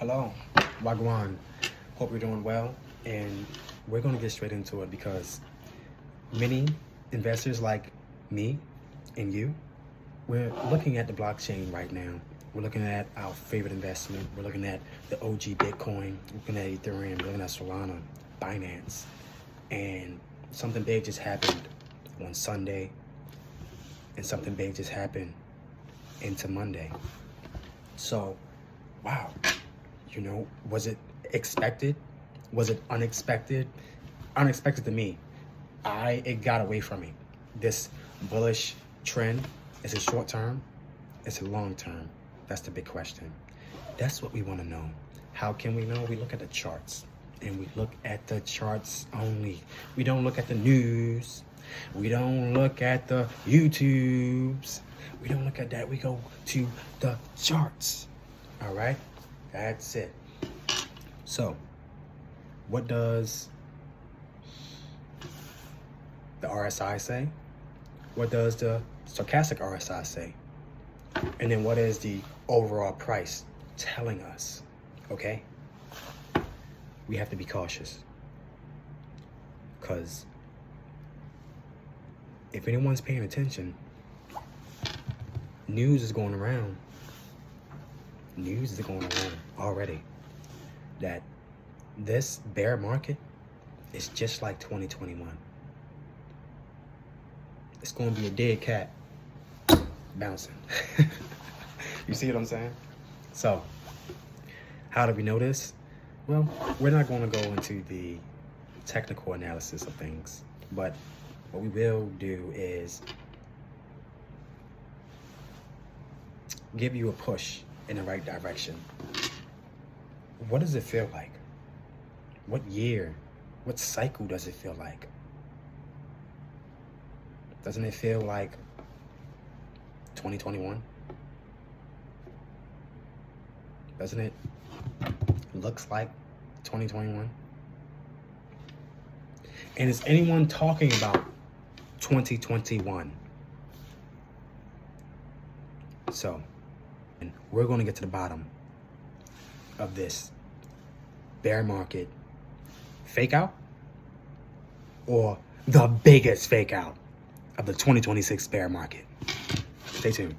Hello, Wagwan. Hope you're doing well, and we're going to get straight into it because many investors like me and you, we're looking at the blockchain right now. We're looking at our favorite investment. We're looking at the OG Bitcoin, we're looking at Ethereum, we're looking at Solana, Binance, and something big just happened on Sunday, and something big just happened into Monday. So, wow. Was it expected? Was it unexpected? Unexpected to me. It got away from me. This bullish trend, is it short term? Is it long term? That's the big question. That's what we want to know. How can we know? We look at the charts, and we look at the charts only. We don't look at the news. We don't look at the YouTubes. We don't look at that. We go to the charts. All right? That's it. So, what does the RSI say? What does the stochastic RSI say? And then what is the overall price telling us? Okay? We have to be cautious. Because if anyone's paying attention, news is going around. News is going around already that this bear market is just like 2021. It's going to be a dead cat bouncing. You see what I'm saying? So, how do we know this? Well, we're not going to go into the technical analysis of things, but what we will do is give you a push in the right direction. What does it feel like? What year? What cycle does it feel like? Doesn't it feel like 2021? Doesn't it looks like 2021? And is anyone talking about 2021? So, and we're going to get to the bottom of this bear market fake out, or the biggest fake out of the 2026 bear market. Stay tuned.